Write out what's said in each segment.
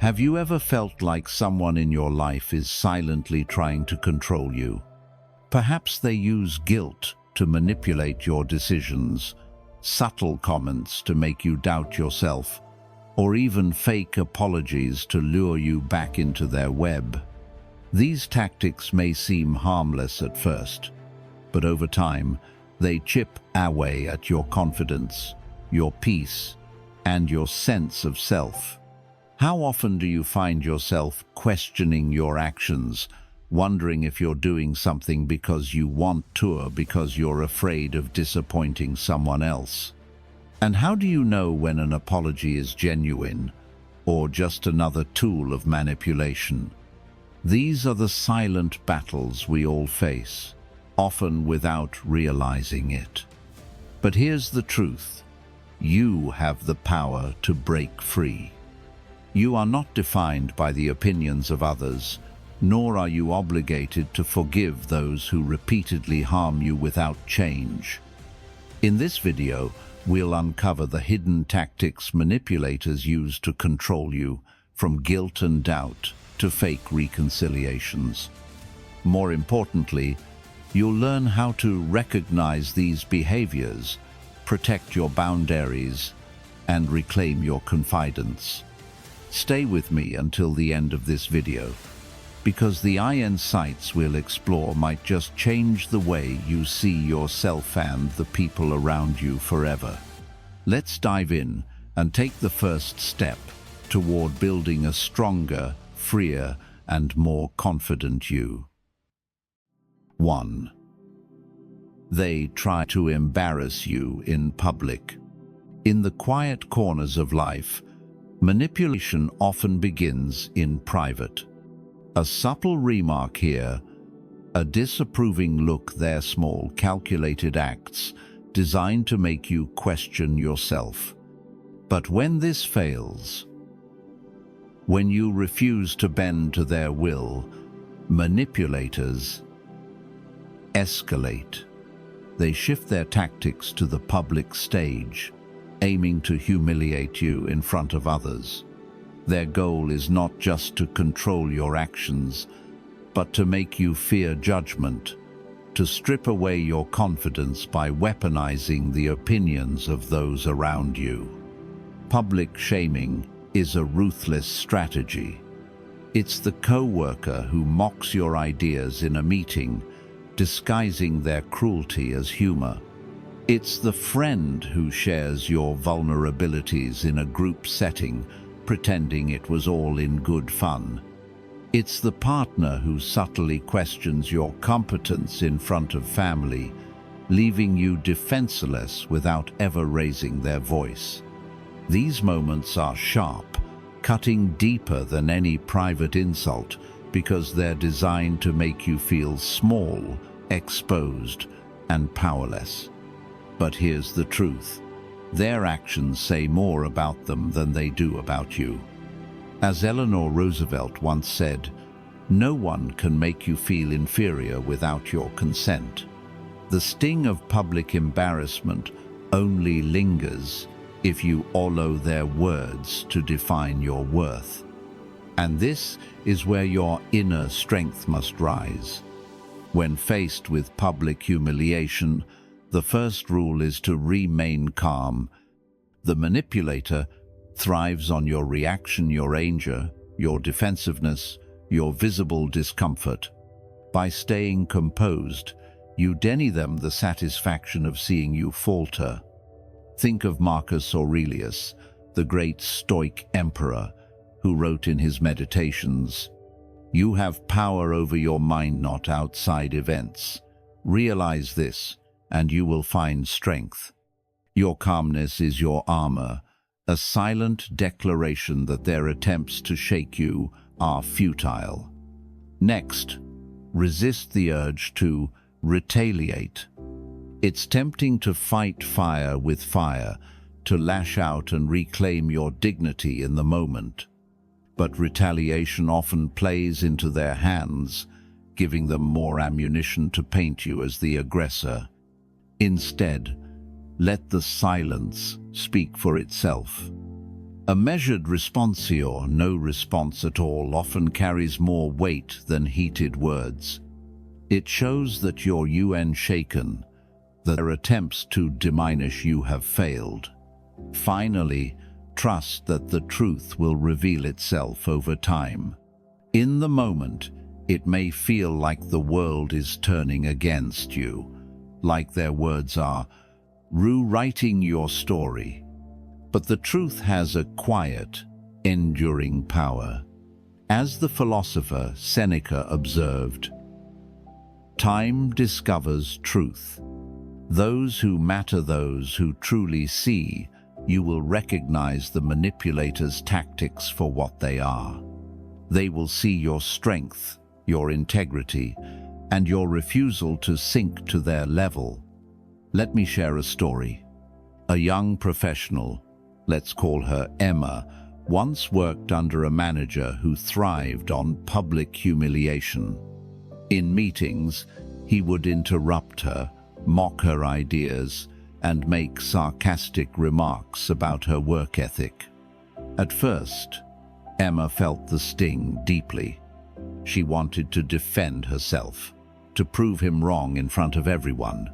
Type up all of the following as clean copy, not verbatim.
Have you ever felt like someone in your life is silently trying to control you? Perhaps they use guilt to manipulate your decisions, subtle comments to make you doubt yourself, or even fake apologies to lure you back into their web. These tactics may seem harmless at first, but over time, they chip away at your confidence, your peace, and your sense of self. How often do you find yourself questioning your actions, wondering if you're doing something because you want to or because you're afraid of disappointing someone else? And how do you know when an apology is genuine or just another tool of manipulation? These are the silent battles we all face, often without realizing it. But here's the truth. You have the power to break free. You are not defined by the opinions of others, nor are you obligated to forgive those who repeatedly harm you without change. In this video, we'll uncover the hidden tactics manipulators use to control you, from guilt and doubt to fake reconciliations. More importantly, you'll learn how to recognize these behaviors, protect your boundaries, and reclaim your confidence. Stay with me until the end of this video, because the insights we'll explore might just change the way you see yourself and the people around you forever. Let's dive in and take the first step toward building a stronger, freer, and more confident you. 1. They try to embarrass you in public. In the quiet corners of life, manipulation often begins in private. A subtle remark here, a disapproving look there, small, calculated acts designed to make you question yourself. But when this fails, when you refuse to bend to their will, manipulators escalate. They shift their tactics to the public stage, aiming to humiliate you in front of others. Their goal is not just to control your actions, but to make you fear judgment, to strip away your confidence by weaponizing the opinions of those around you. Public shaming is a ruthless strategy. It's the co-worker who mocks your ideas in a meeting, disguising their cruelty as humor. It's the friend who shares your vulnerabilities in a group setting, pretending it was all in good fun. It's the partner who subtly questions your competence in front of family, leaving you defenseless without ever raising their voice. These moments are sharp, cutting deeper than any private insult, because they're designed to make you feel small, exposed, and powerless. But here's the truth. Their actions say more about them than they do about you. As Eleanor Roosevelt once said, "No one can make you feel inferior without your consent." The sting of public embarrassment only lingers if you allow their words to define your worth. And this is where your inner strength must rise. When faced with public humiliation, the first rule is to remain calm. The manipulator thrives on your reaction, your anger, your defensiveness, your visible discomfort. By staying composed, you deny them the satisfaction of seeing you falter. Think of Marcus Aurelius, the great Stoic emperor, who wrote in his Meditations, "You have power over your mind, not outside events. Realize this, and you will find strength. Your calmness is your armor, a silent declaration that their attempts to shake you are futile." Next, resist the urge to retaliate. It's tempting to fight fire with fire, to lash out and reclaim your dignity in the moment. But retaliation often plays into their hands, giving them more ammunition to paint you as the aggressor. Instead, let the silence speak for itself. A measured response or no response at all often carries more weight than heated words. It shows that you're shaken, that their attempts to diminish you have failed. Finally, trust that the truth will reveal itself over time. In the moment, it may feel like the world is turning against you, like their words are rewriting your story. But the truth has a quiet, enduring power. As the philosopher Seneca observed, "Time discovers truth. Those who matter, those who truly see, you will recognize the manipulator's tactics for what they are. They will see your strength, your integrity, and your refusal to sink to their level." Let me share a story. A young professional, let's call her Emma, once worked under a manager who thrived on public humiliation. In meetings, he would interrupt her, mock her ideas, and make sarcastic remarks about her work ethic. At first, Emma felt the sting deeply. She wanted to defend herself, to prove him wrong in front of everyone.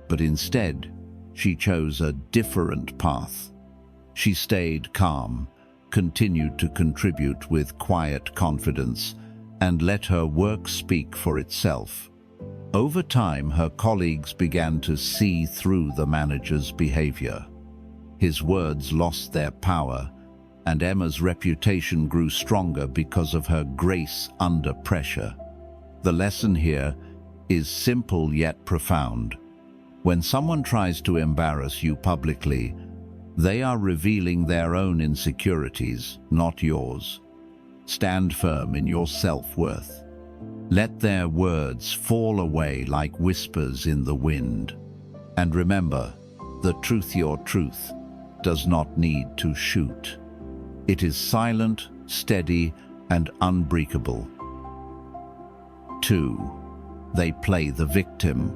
But instead, she chose a different path. She stayed calm, continued to contribute with quiet confidence, and let her work speak for itself. Over time, her colleagues began to see through the manager's behavior. His words lost their power, and Emma's reputation grew stronger because of her grace under pressure. The lesson here is simple yet profound. When someone tries to embarrass you publicly, they are revealing their own insecurities, not yours. Stand firm in your self-worth. Let their words fall away like whispers in the wind. And remember, the truth, your truth, does not need to shoot. It is silent, steady, and unbreakable. 2. They play the victim.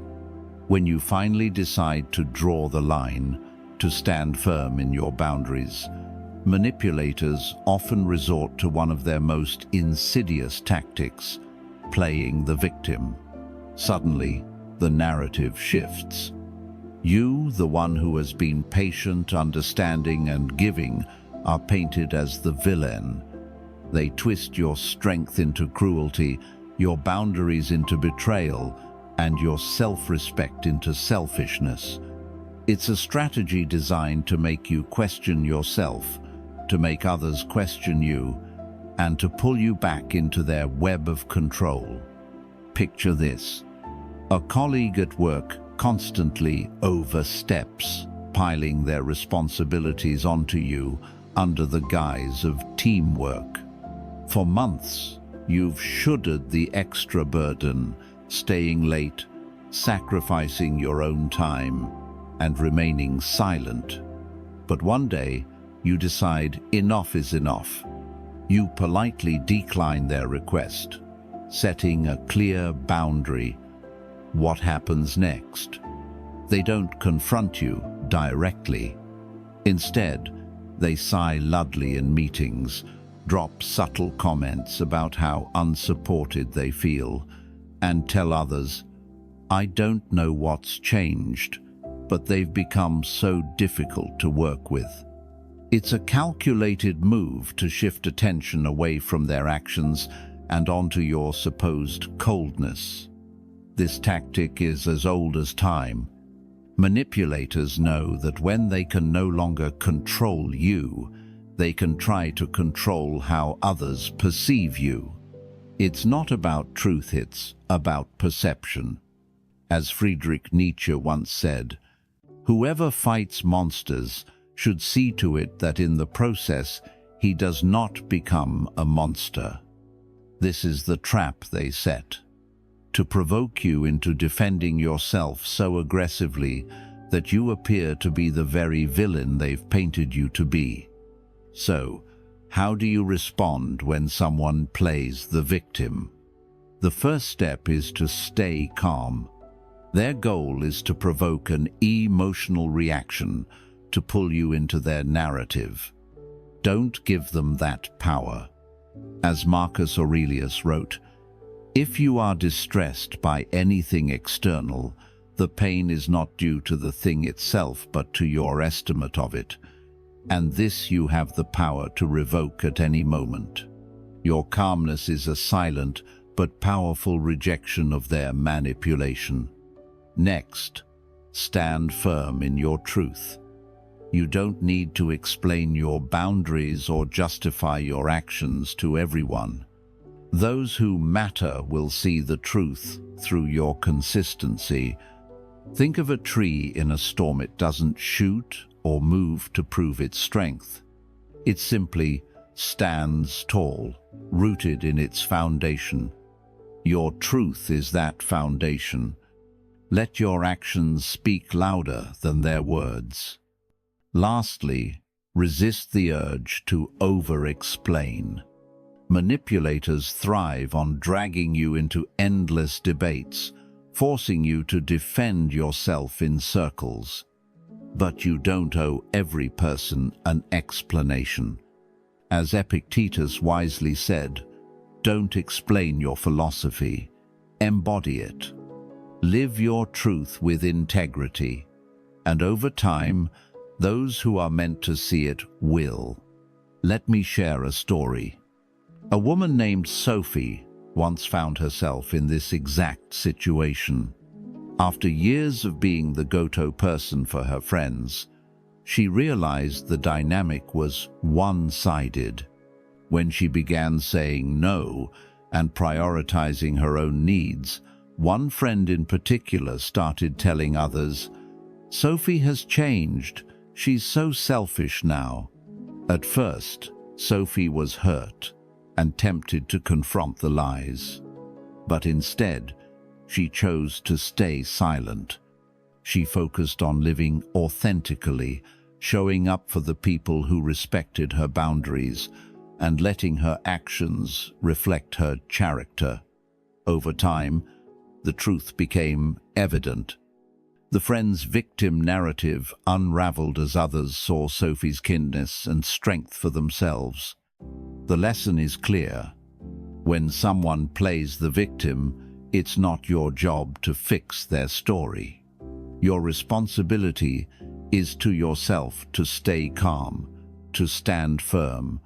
When you finally decide to draw the line, to stand firm in your boundaries, manipulators often resort to one of their most insidious tactics, playing the victim. Suddenly, the narrative shifts. You, the one who has been patient, understanding, and giving, are painted as the villain. They twist your strength into cruelty, your boundaries into betrayal, and your self-respect into selfishness. It's a strategy designed to make you question yourself, to make others question you, and to pull you back into their web of control. Picture this: a colleague at work constantly oversteps, piling their responsibilities onto you under the guise of teamwork. For months, you've shouldered the extra burden, staying late, sacrificing your own time, and remaining silent. But one day, you decide enough is enough. You politely decline their request, setting a clear boundary. What happens next? They don't confront you directly. Instead, they sigh loudly in meetings, drop subtle comments about how unsupported they feel, and tell others, "I don't know what's changed, but they've become so difficult to work with." It's a calculated move to shift attention away from their actions and onto your supposed coldness. This tactic is as old as time. Manipulators know that when they can no longer control you, they can try to control how others perceive you. It's not about truth, it's about perception. As Friedrich Nietzsche once said, "Whoever fights monsters should see to it that in the process he does not become a monster." This is the trap they set, to provoke you into defending yourself so aggressively that you appear to be the very villain they've painted you to be. So, how do you respond when someone plays the victim? The first step is to stay calm. Their goal is to provoke an emotional reaction, to pull you into their narrative. Don't give them that power. As Marcus Aurelius wrote, "If you are distressed by anything external, the pain is not due to the thing itself but to your estimate of it, and this you have the power to revoke at any moment." Your calmness is a silent but powerful rejection of their manipulation. Next, stand firm in your truth. You don't need to explain your boundaries or justify your actions to everyone. Those who matter will see the truth through your consistency. Think of a tree in a storm. It doesn't shoot or move to prove its strength. It simply stands tall, rooted in its foundation. Your truth is that foundation. Let your actions speak louder than their words. Lastly, resist the urge to over-explain. Manipulators thrive on dragging you into endless debates, forcing you to defend yourself in circles. But you don't owe every person an explanation. As Epictetus wisely said, don't explain your philosophy, embody it. Live your truth with integrity, and over time, those who are meant to see it will. Let me share a story. A woman named Sophie once found herself in this exact situation. After years of being the go-to person for her friends, she realized the dynamic was one-sided. When she began saying no and prioritizing her own needs, one friend in particular started telling others, "Sophie has changed. She's so selfish now." At first, Sophie was hurt and tempted to confront the lies. But instead, she chose to stay silent. She focused on living authentically, showing up for the people who respected her boundaries, and letting her actions reflect her character. Over time, the truth became evident. The friend's victim narrative unraveled as others saw Sophie's kindness and strength for themselves. The lesson is clear. When someone plays the victim, it's not your job to fix their story. Your responsibility is to yourself to stay calm, to stand firm,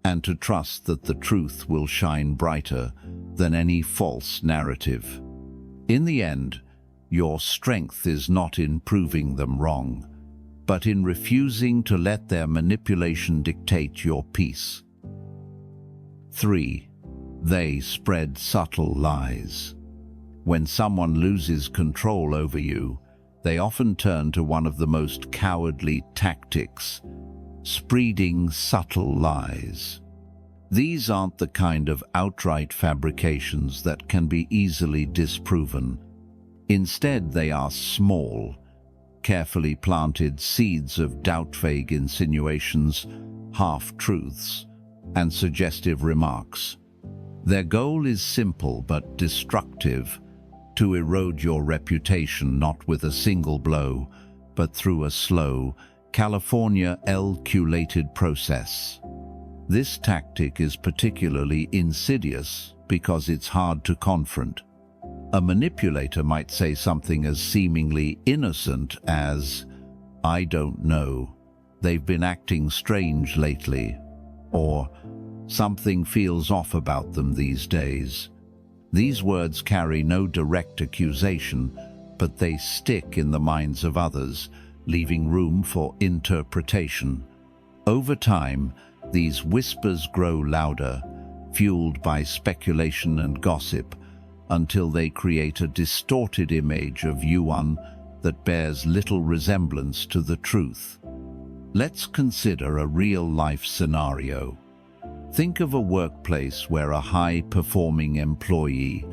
and to trust that the truth will shine brighter than any false narrative. In the end, your strength is not in proving them wrong, but in refusing to let their manipulation dictate your peace. 3. They spread subtle lies. When someone loses control over you, they often turn to one of the most cowardly tactics: spreading subtle lies. These aren't the kind of outright fabrications that can be easily disproven. Instead, they are small, carefully planted seeds of doubt-vague insinuations, half-truths, and suggestive remarks. Their goal is simple but destructive: to erode your reputation not with a single blow, but through a slow, calculated process. This tactic is particularly insidious because it's hard to confront. A manipulator might say something as seemingly innocent as, "I don't know, they've been acting strange lately," or "something feels off about them these days." These words carry no direct accusation, but they stick in the minds of others, leaving room for interpretation. Over time, these whispers grow louder, fueled by speculation and gossip, until they create a distorted image of you that bears little resemblance to the truth. Let's consider a real-life scenario. Think of a workplace where a high-performing employee,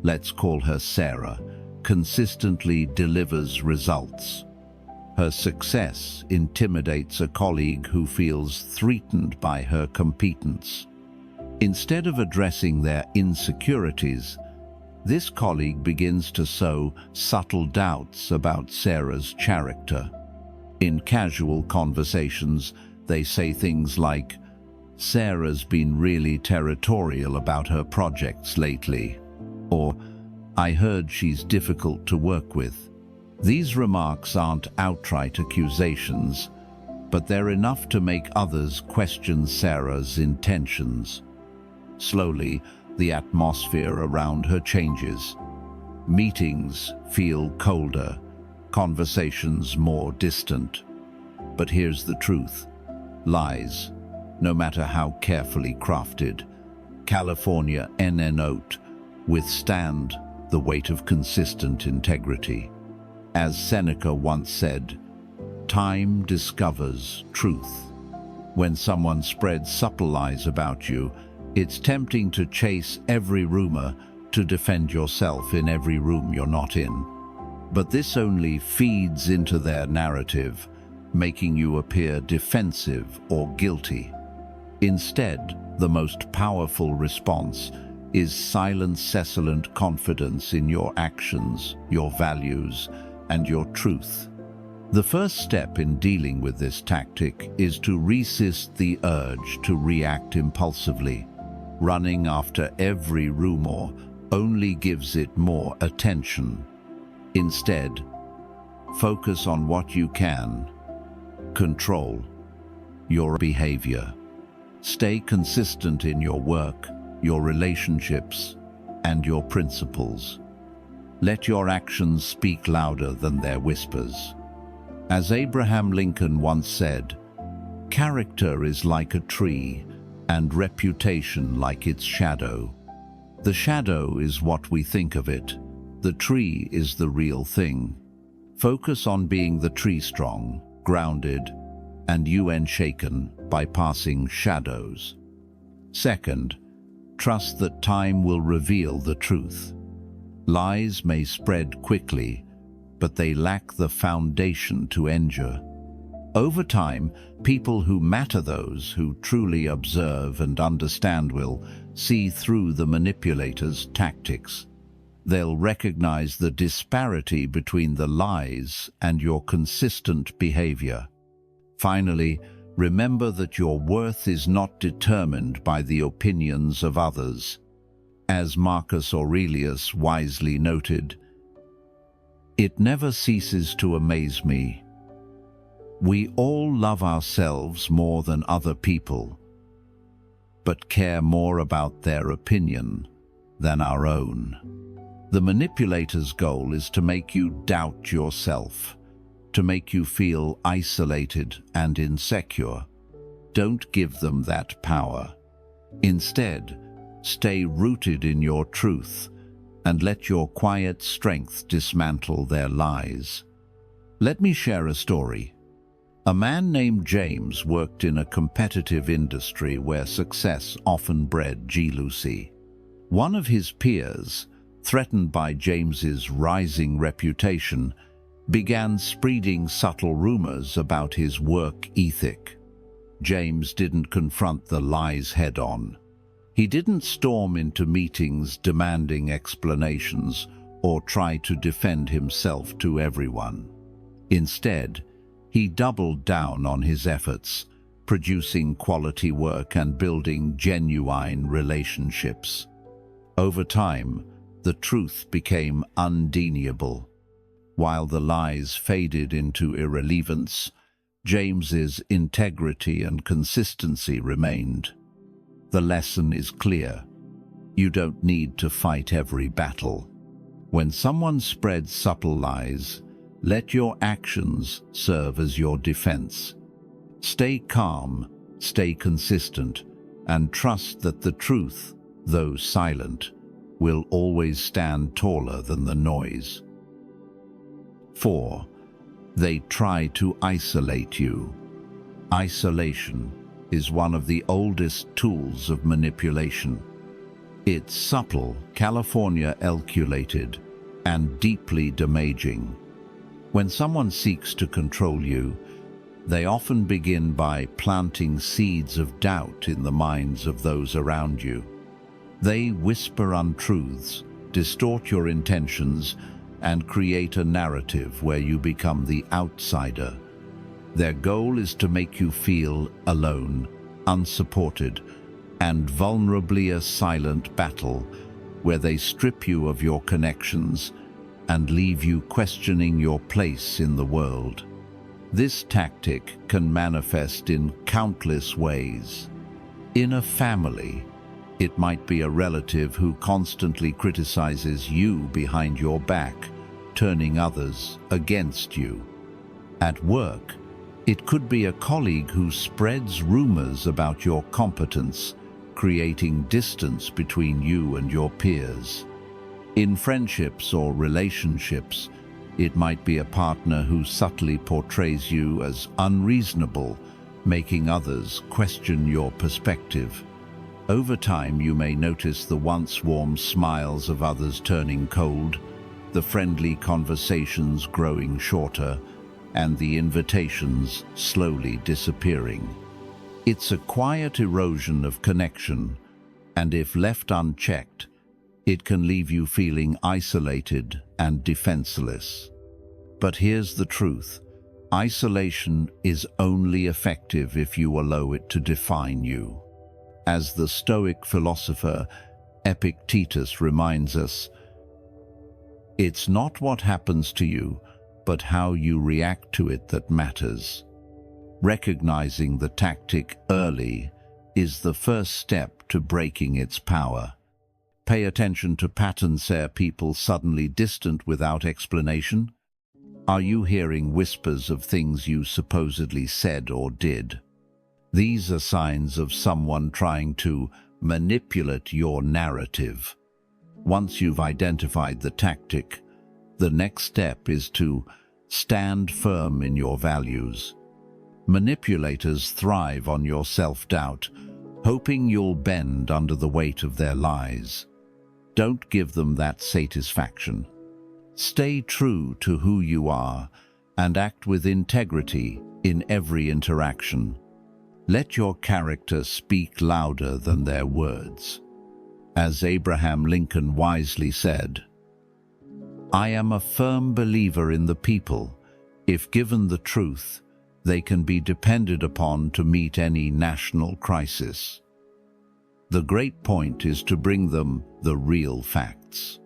let's call her Sarah, consistently delivers results. Her success intimidates a colleague who feels threatened by her competence. Instead of addressing their insecurities, this colleague begins to sow subtle doubts about Sarah's character. In casual conversations, they say things like, "Sarah's been really territorial about her projects lately," or "I heard she's difficult to work with." These remarks aren't outright accusations, but they're enough to make others question Sarah's intentions. Slowly, the atmosphere around her changes. Meetings feel colder, conversations more distant. But here's the truth. Lies, no matter how carefully crafted, California NN withstand the weight of consistent integrity. As Seneca once said, "Time discovers truth." When someone spreads subtle lies about you, it's tempting to chase every rumor, to defend yourself in every room you're not in. But this only feeds into their narrative, making you appear defensive or guilty. Instead, the most powerful response is silent, cessant confidence in your actions, your values, and your truth. The first step in dealing with this tactic is to resist the urge to react impulsively. Running after every rumor only gives it more attention. Instead, focus on what you can control: your behavior. Stay consistent in your work, your relationships, and your principles. Let your actions speak louder than their whispers. As Abraham Lincoln once said, "Character is like a tree, and reputation like its shadow." The shadow is what we think of it. The tree is the real thing. Focus on being the tree, strong, grounded, and unshaken, bypassing shadows. Second, trust that time will reveal the truth. Lies may spread quickly, but they lack the foundation to endure. Over time, people who matter, those who truly observe and understand, will see through the manipulator's tactics. They'll recognize the disparity between the lies and your consistent behavior. Finally, remember that your worth is not determined by the opinions of others. As Marcus Aurelius wisely noted, "It never ceases to amaze me. We all love ourselves more than other people, but care more about their opinion than our own." The manipulator's goal is to make you doubt yourself, to make you feel isolated and insecure. Don't give them that power. Instead, stay rooted in your truth and let your quiet strength dismantle their lies. Let me share a story. A man named James worked in a competitive industry where success often bred jealousy. One of his peers, threatened by James's rising reputation, began spreading subtle rumors about his work ethic. James didn't confront the lies head-on. He didn't storm into meetings demanding explanations or try to defend himself to everyone. Instead, he doubled down on his efforts, producing quality work and building genuine relationships. Over time, the truth became undeniable. While the lies faded into irrelevance, James's integrity and consistency remained. The lesson is clear. You don't need to fight every battle. When someone spreads subtle lies, let your actions serve as your defense. Stay calm, stay consistent, and trust that the truth, though silent, will always stand taller than the noise. 4. They try to isolate you. Isolation is one of the oldest tools of manipulation. It's subtle, California calculated, and deeply damaging. When someone seeks to control you, they often begin by planting seeds of doubt in the minds of those around you. They whisper untruths, distort your intentions, and create a narrative where you become the outsider, Their goal is to make you feel alone, unsupported, and vulnerably a silent battle where they strip you of your connections and leave you questioning your place in the world. This tactic can manifest in countless ways. In a family, it might be a relative who constantly criticizes you behind your back, turning others against you. At work, it could be a colleague who spreads rumors about your competence, creating distance between you and your peers. In friendships or relationships, it might be a partner who subtly portrays you as unreasonable, making others question your perspective. Over time, you may notice the once warm smiles of others turning cold, the friendly conversations growing shorter, and the invitations slowly disappearing. It's a quiet erosion of connection, and if left unchecked, it can leave you feeling isolated and defenseless. But here's the truth. Isolation is only effective if you allow it to define you. As the Stoic philosopher Epictetus reminds us, it's not what happens to you, but how you react to it that matters. Recognizing the tactic early is the first step to breaking its power. Pay attention to patterns. Are people suddenly distant without explanation? Are you hearing whispers of things you supposedly said or did? These are signs of someone trying to manipulate your narrative. Once you've identified the tactic, the next step is to stand firm in your values. Manipulators thrive on your self-doubt, hoping you'll bend under the weight of their lies. Don't give them that satisfaction. Stay true to who you are and act with integrity in every interaction. Let your character speak louder than their words. As Abraham Lincoln wisely said, "I am a firm believer in the people. If given the truth, they can be depended upon to meet any national crisis." The great point is to bring them the real facts.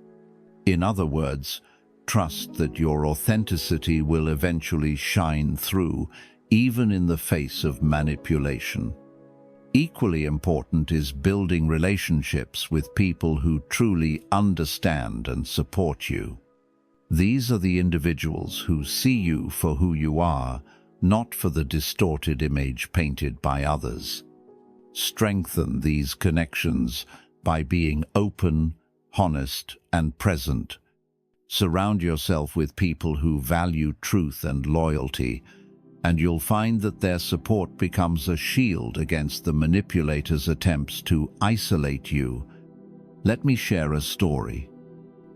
In other words, trust that your authenticity will eventually shine through, even in the face of manipulation. Equally important is building relationships with people who truly understand and support you. These are the individuals who see you for who you are, not for the distorted image painted by others. Strengthen these connections by being open, honest, and present. Surround yourself with people who value truth and loyalty, and you'll find that their support becomes a shield against the manipulator's attempts to isolate you. Let me share a story.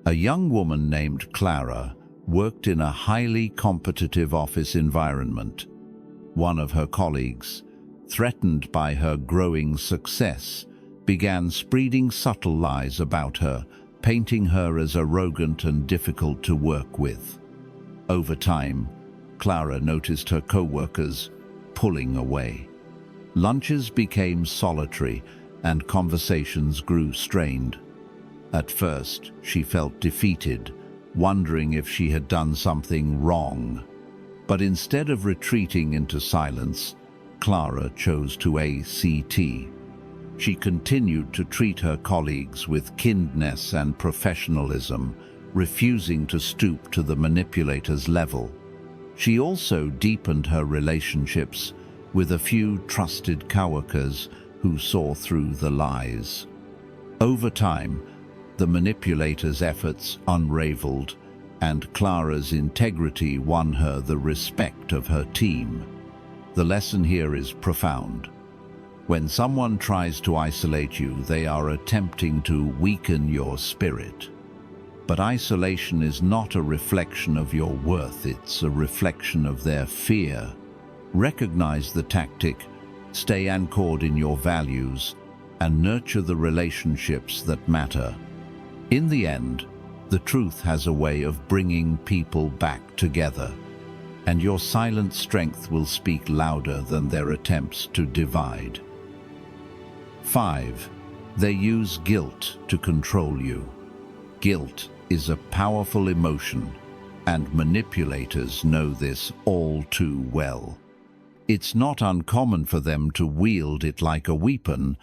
A young woman named Clara worked in a highly competitive office environment. One of her colleagues, threatened by her growing success, began spreading subtle lies about her, painting her as arrogant and difficult to work with. Over time, Clara noticed her co-workers pulling away. Lunches became solitary and conversations grew strained. At first, she felt defeated, wondering if she had done something wrong. But instead of retreating into silence, Clara chose to ACT. She continued to treat her colleagues with kindness and professionalism, refusing to stoop to the manipulator's level. She also deepened her relationships with a few trusted coworkers who saw through the lies. Over time, the manipulator's efforts unraveled, and Clara's integrity won her the respect of her team. The lesson here is profound. When someone tries to isolate you, they are attempting to weaken your spirit. But isolation is not a reflection of your worth, it's a reflection of their fear. Recognize the tactic, stay anchored in your values, and nurture the relationships that matter. In the end, the truth has a way of bringing people back together. and your silent strength will speak louder than their attempts to divide. 5. They use guilt to control you. Guilt is a powerful emotion, and manipulators know this all too well. It's not uncommon for them to wield it like a weapon,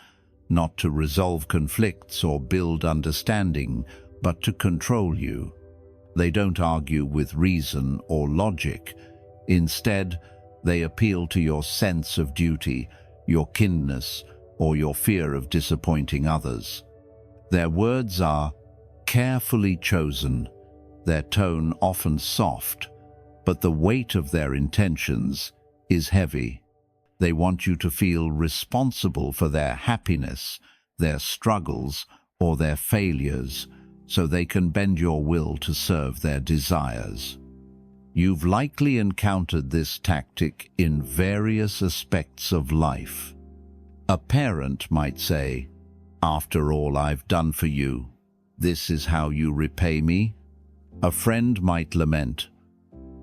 not to resolve conflicts or build understanding, but to control you. They don't argue with reason or logic. Instead, they appeal to your sense of duty, your kindness, or your fear of disappointing others. Their words are carefully chosen, their tone often soft, but the weight of their intentions is heavy. They want you to feel responsible for their happiness, their struggles, or their failures, so they can bend your will to serve their desires. You've likely encountered this tactic in various aspects of life. A parent might say, "After all I've done for you, this is how you repay me?" A friend might lament,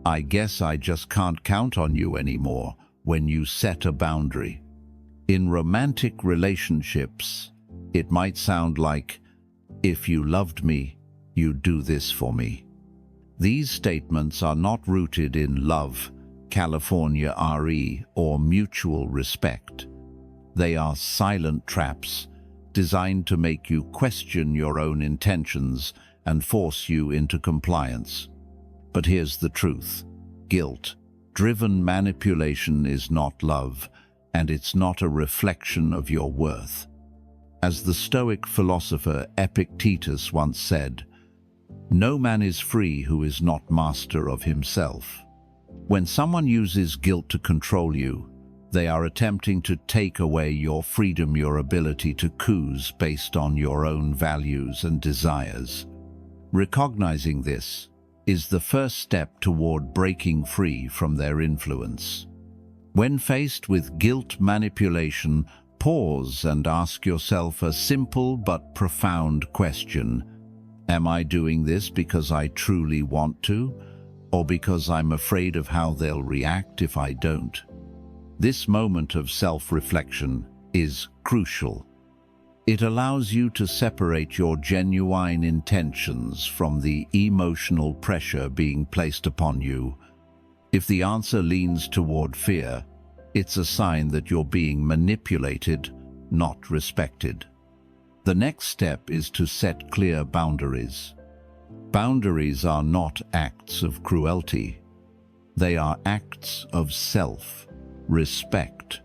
"I guess I just can't count on you anymore," when you set a boundary. In romantic relationships, it might sound like, "If you loved me, you'd do this for me." These statements are not rooted in love, California RE, or mutual respect. They are silent traps designed to make you question your own intentions and force you into compliance. But here's the truth. Guilt-driven manipulation is not love, and it's not a reflection of your worth. As the Stoic philosopher Epictetus once said, "No man is free who is not master of himself." When someone uses guilt to control you, they are attempting to take away your freedom, your ability to choose based on your own values and desires. Recognizing this is the first step toward breaking free from their influence. When faced with guilt manipulation, pause and ask yourself a simple but profound question. Am I doing this because I truly want to, or because I'm afraid of how they'll react if I don't? This moment of self-reflection is crucial. It allows you to separate your genuine intentions from the emotional pressure being placed upon you. If the answer leans toward fear, it's a sign that you're being manipulated, not respected. The next step is to set clear boundaries. Boundaries are not acts of cruelty. They are acts of self-respect.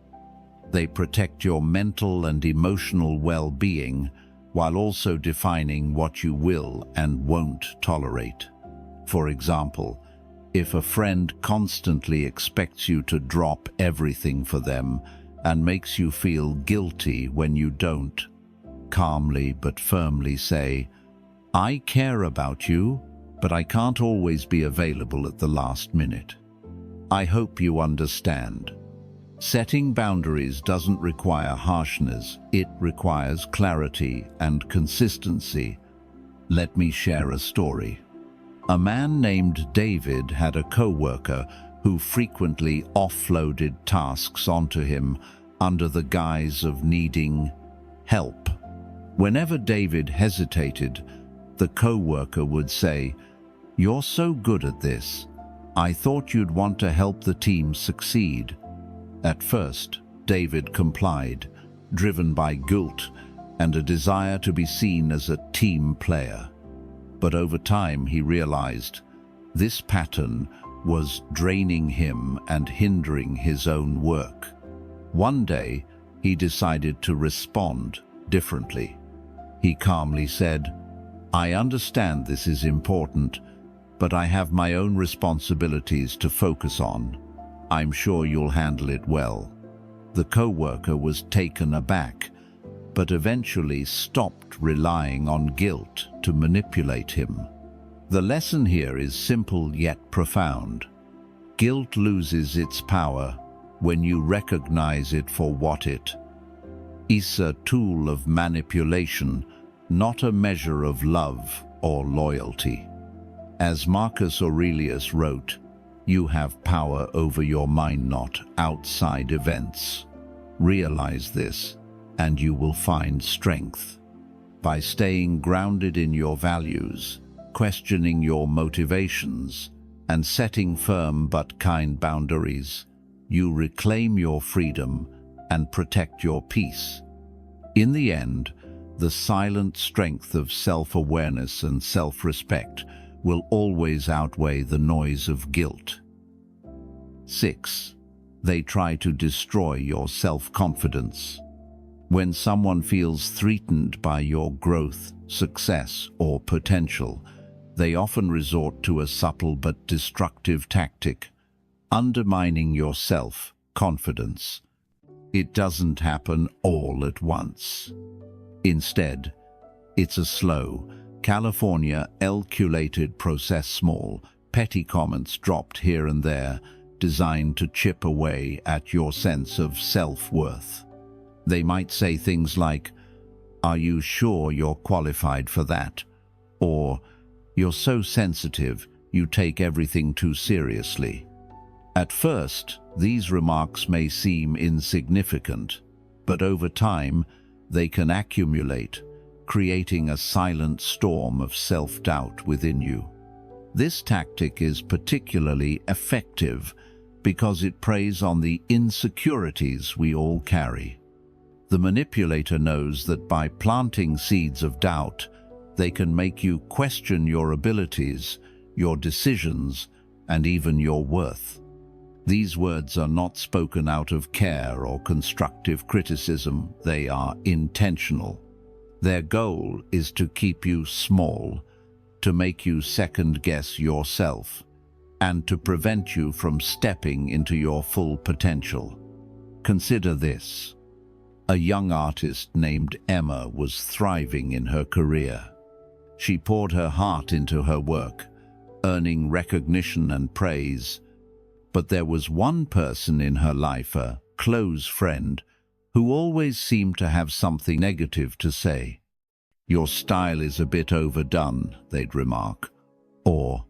They protect your mental and emotional well-being while also defining what you will and won't tolerate. For example, if a friend constantly expects you to drop everything for them and makes you feel guilty when you don't, calmly but firmly say, "I care about you, but I can't always be available at the last minute." I hope you understand. Setting boundaries doesn't require harshness, it requires clarity and consistency. Let me share a story. A man named David had a co-worker who frequently offloaded tasks onto him under the guise of needing help. Whenever David hesitated, the co-worker would say, "You're so good at this. I thought you'd want to help the team succeed." At first, David complied, driven by guilt and a desire to be seen as a team player. But over time he realized this pattern was draining him and hindering his own work. One day, he decided to respond differently. He calmly said, "I understand this is important, but I have my own responsibilities to focus on. I'm sure you'll handle it well." The co-worker was taken aback, but eventually stopped relying on guilt to manipulate him. The lesson here is simple yet profound. Guilt loses its power when you recognize it for what it is: a tool of manipulation, not a measure of love or loyalty. As Marcus Aurelius wrote, You have power over your mind, not outside events. Realize this, and you will find strength. By staying grounded in your values, questioning your motivations, and setting firm but kind boundaries, you reclaim your freedom and protect your peace. In the end, the silent strength of self-awareness and self-respect will always outweigh the noise of guilt. 6. They try to destroy your self-confidence. When someone feels threatened by your growth, success, or potential, they often resort to a subtle but destructive tactic, undermining your self-confidence. It doesn't happen all at once. Instead, it's a slow, calculated process, small, petty comments dropped here and there, designed to chip away at your sense of self-worth. They might say things like, "Are you sure you're qualified for that?" Or, "You're so sensitive, you take everything too seriously." At first, these remarks may seem insignificant, but over time, they can accumulate, creating a silent storm of self-doubt within you. This tactic is particularly effective because it preys on the insecurities we all carry. The manipulator knows that by planting seeds of doubt, they can make you question your abilities, your decisions, and even your worth. These words are not spoken out of care or constructive criticism, they are intentional. Their goal is to keep you small, to make you second-guess yourself, and to prevent you from stepping into your full potential. Consider this. A young artist named Emma was thriving in her career. She poured her heart into her work, earning recognition and praise. But there was one person in her life, a close friend, who always seemed to have something negative to say. "Your style is a bit overdone," they'd remark. Or,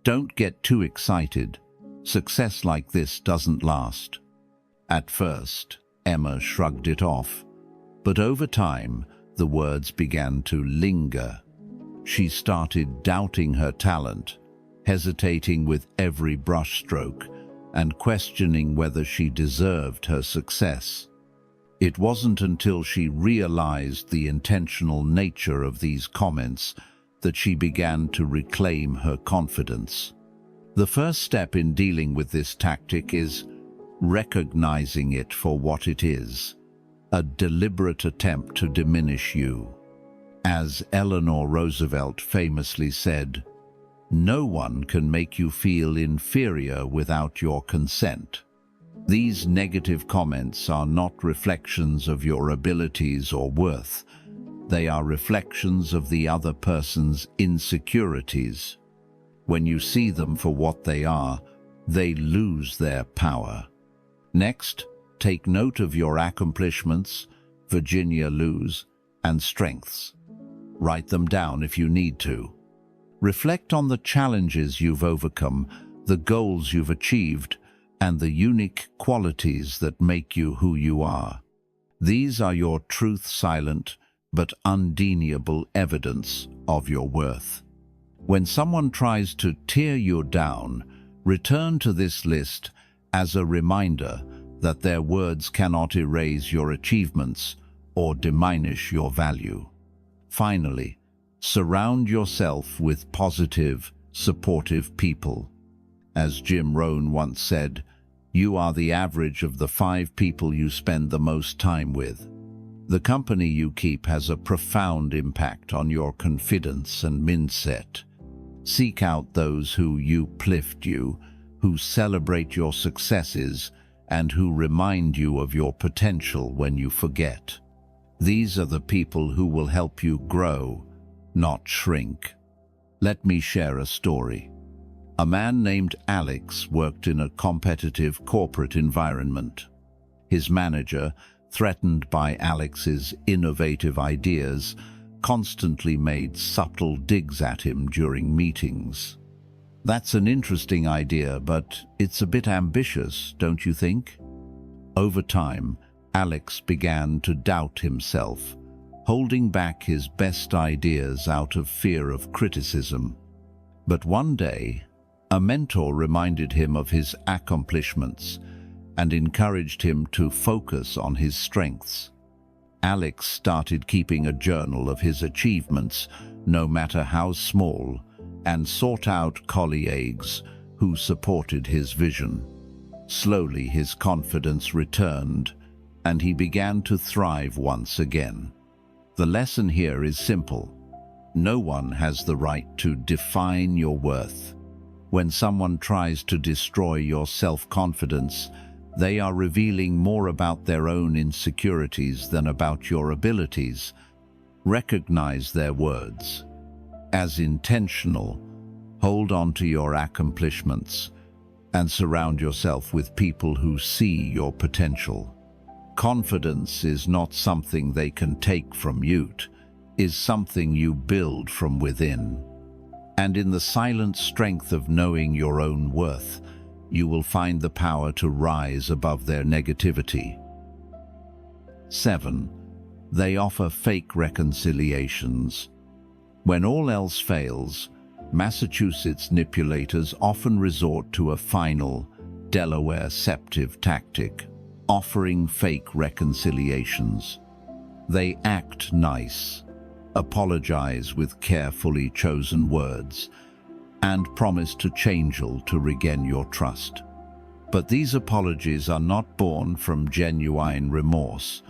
"Don't get too excited. Success like this doesn't last." At first, Emma shrugged it off, but over time, the words began to linger. She started doubting her talent, hesitating with every brushstroke, and questioning whether she deserved her success. It wasn't until she realized the intentional nature of these comments that she began to reclaim her confidence. The first step in dealing with this tactic is recognizing it for what it is, a deliberate attempt to diminish you. As Eleanor Roosevelt famously said, "No one can make you feel inferior without your consent." These negative comments are not reflections of your abilities or worth. They are reflections of the other person's insecurities. When you see them for what they are, they lose their power. Next, take note of your accomplishments, Virginia Lou's, and strengths. Write them down if you need to. Reflect on the challenges you've overcome, the goals you've achieved, and the unique qualities that make you who you are. These are your truth-silent but undeniable evidence of your worth. When someone tries to tear you down, return to this list as a reminder that their words cannot erase your achievements or diminish your value. Finally, surround yourself with positive, supportive people. As Jim Rohn once said, "You are the average of the 5 people you spend the most time with." The company you keep has a profound impact on your confidence and mindset. Seek out those who uplift you, who celebrate your successes, and who remind you of your potential when you forget. These are the people who will help you grow, not shrink. Let me share a story. A man named Alex worked in a competitive corporate environment. His manager, threatened by Alex's innovative ideas, constantly made subtle digs at him during meetings. That's an interesting idea, but it's a bit ambitious, don't you think? Over time, Alex began to doubt himself, holding back his best ideas out of fear of criticism. But one day, a mentor reminded him of his accomplishments and encouraged him to focus on his strengths. Alex started keeping a journal of his achievements, no matter how small, and sought out colleagues who supported his vision. Slowly, his confidence returned, and he began to thrive once again. The lesson here is simple. No one has the right to define your worth. When someone tries to destroy your self-confidence, they are revealing more about their own insecurities than about your abilities. Recognize their words as intentional, hold on to your accomplishments, and surround yourself with people who see your potential. Confidence is not something they can take from you, it is something you build from within. And in the silent strength of knowing your own worth, you will find the power to rise above their negativity. 7. They offer fake reconciliations. When all else fails, Massachusetts manipulators often resort to a final, Delaware-ceptive tactic, offering fake reconciliations. They act nice, apologize with carefully chosen words, and promise to change you to regain your trust. But these apologies are not born from genuine remorse.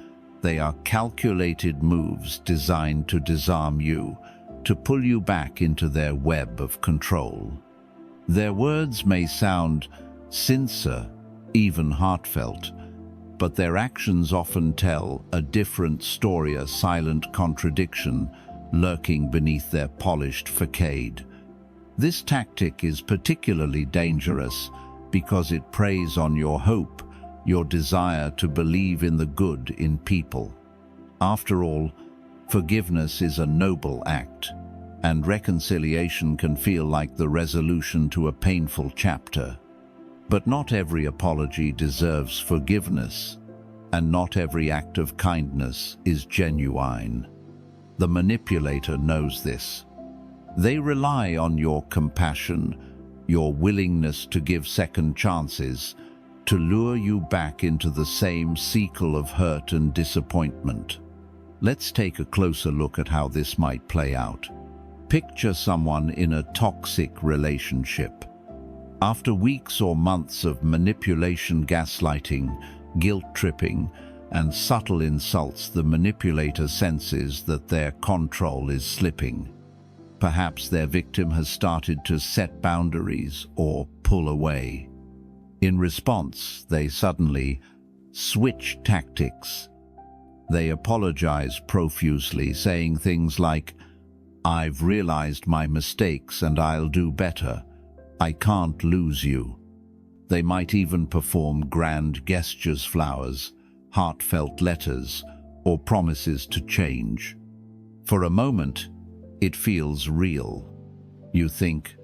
They are calculated moves designed to disarm you, to pull you back into their web of control. Their words may sound sincere, even heartfelt, but their actions often tell a different story, a silent contradiction lurking beneath their polished facade. This tactic is particularly dangerous because it preys on your hope, your desire to believe in the good in people. After all, forgiveness is a noble act, and reconciliation can feel like the resolution to a painful chapter. But not every apology deserves forgiveness, and not every act of kindness is genuine. The manipulator knows this. They rely on your compassion, your willingness to give second chances, to lure you back into the same cycle of hurt and disappointment. Let's take a closer look at how this might play out. Picture someone in a toxic relationship. After weeks or months of manipulation, gaslighting, guilt-tripping, and subtle insults, the manipulator senses that their control is slipping. Perhaps their victim has started to set boundaries or pull away. In response, they suddenly switch tactics. They apologize profusely, saying things like, "I've realized my mistakes and I'll do better. I can't lose you." They might even perform grand gestures, flowers, heartfelt letters, or promises to change. For a moment, it feels real. You think,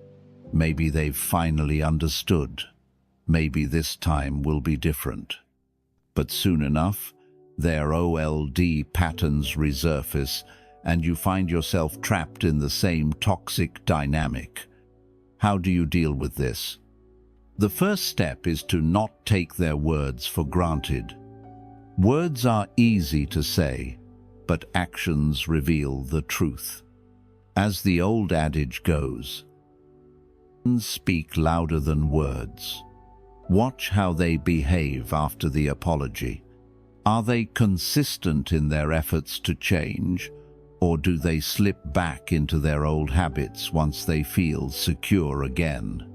maybe they've finally understood. Maybe this time will be different. But soon enough, their old patterns resurface, and you find yourself trapped in the same toxic dynamic. How do you deal with this? The first step is to not take their words for granted. Words are easy to say, but actions reveal the truth. As the old adage goes, actions speak louder than words. Watch how they behave after the apology. Are they consistent in their efforts to change, or do they slip back into their old habits once they feel secure again?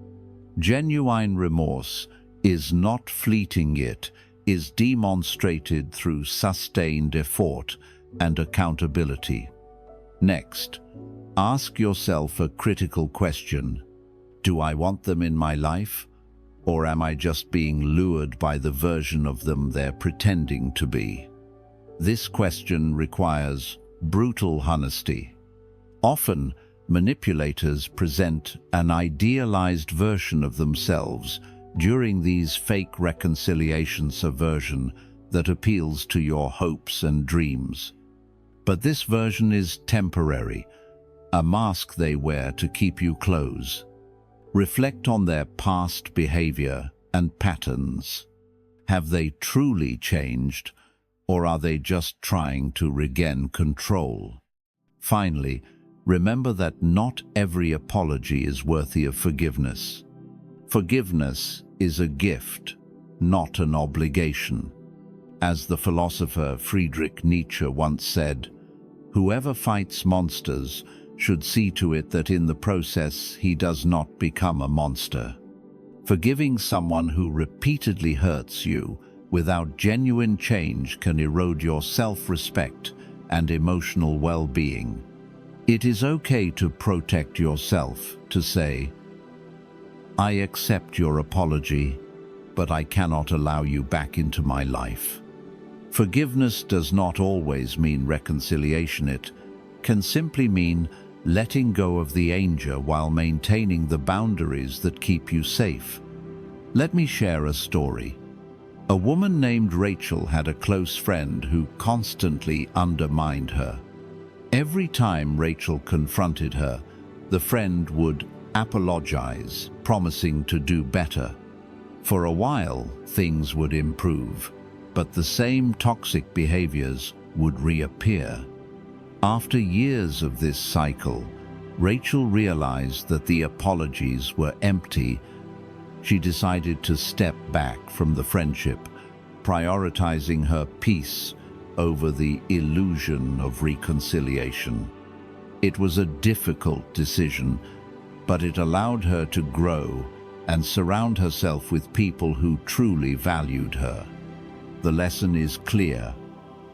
Genuine remorse is not fleeting, it is demonstrated through sustained effort and accountability. Next, ask yourself a critical question. Do I want them in my life, or am I just being lured by the version of them they're pretending to be? This question requires brutal honesty. Often, Manipulators present an idealized version of themselves during these fake reconciliation subversion that appeals to your hopes and dreams. But this version is temporary, a mask they wear to keep you close. Reflect on their past behavior and patterns. Have they truly changed, or are they just trying to regain control? Finally, remember that not every apology is worthy of forgiveness. Forgiveness is a gift, not an obligation. As the philosopher Friedrich Nietzsche once said, "Whoever fights monsters should see to it that in the process he does not become a monster." Forgiving someone who repeatedly hurts you without genuine change can erode your self-respect and emotional well-being. It is okay to protect yourself, to say, "I accept your apology, but I cannot allow you back into my life." Forgiveness does not always mean reconciliation. It can simply mean letting go of the anger while maintaining the boundaries that keep you safe. Let me share a story. A woman named Rachel had a close friend who constantly undermined her. Every time Rachel confronted her, the friend would apologize, promising to do better. For a while, things would improve, but the same toxic behaviors would reappear. After years of this cycle, Rachel realized that the apologies were empty. She decided to step back from the friendship, prioritizing her peace over the illusion of reconciliation. It was a difficult decision, but it allowed her to grow and surround herself with people who truly valued her. The lesson is clear.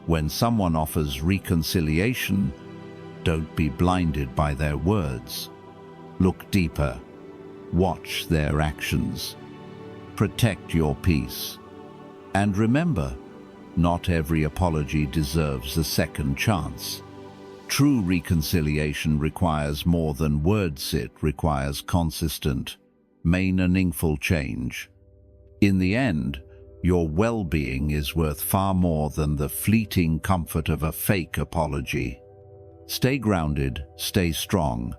When someone offers reconciliation, don't be blinded by their words. Look deeper. Watch their actions. Protect your peace. And remember, not every apology deserves a second chance. True reconciliation requires more than words. It requires consistent, meaningful change. In the end, your well-being is worth far more than the fleeting comfort of a fake apology. Stay grounded, stay strong,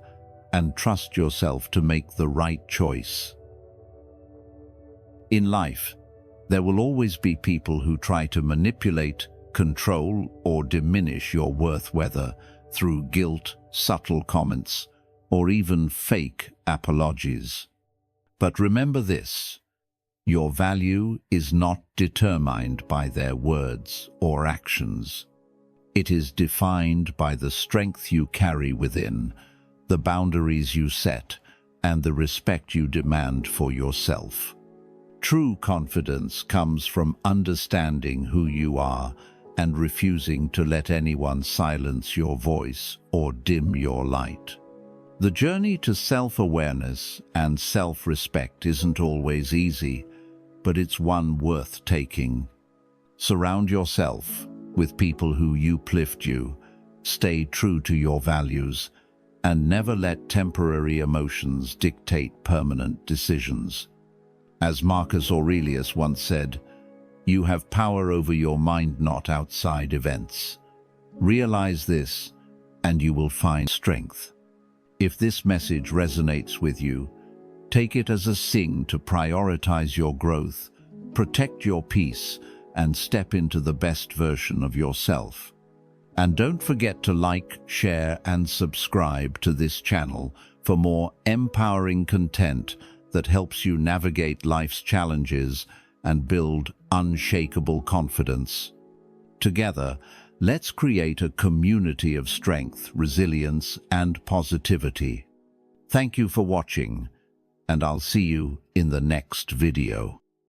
and trust yourself to make the right choice. In life, there will always be people who try to manipulate, control, or diminish your worth, whether through guilt, subtle comments, or even fake apologies. But remember this: your value is not determined by their words or actions. It is defined by the strength you carry within, the boundaries you set, and the respect you demand for yourself. True confidence comes from understanding who you are and refusing to let anyone silence your voice or dim your light. The journey to self-awareness and self-respect isn't always easy, but it's one worth taking. Surround yourself with people who uplift you, stay true to your values, and never let temporary emotions dictate permanent decisions. As Marcus Aurelius once said, "You have power over your mind, not outside events." Realize this, and you will find strength. If this message resonates with you, take it as a sign to prioritize your growth, protect your peace, and step into the best version of yourself. And don't forget to like, share, and subscribe to this channel for more empowering content that helps you navigate life's challenges and build unshakable confidence. Together, let's create a community of strength, resilience, and positivity. Thank you for watching, and I'll see you in the next video.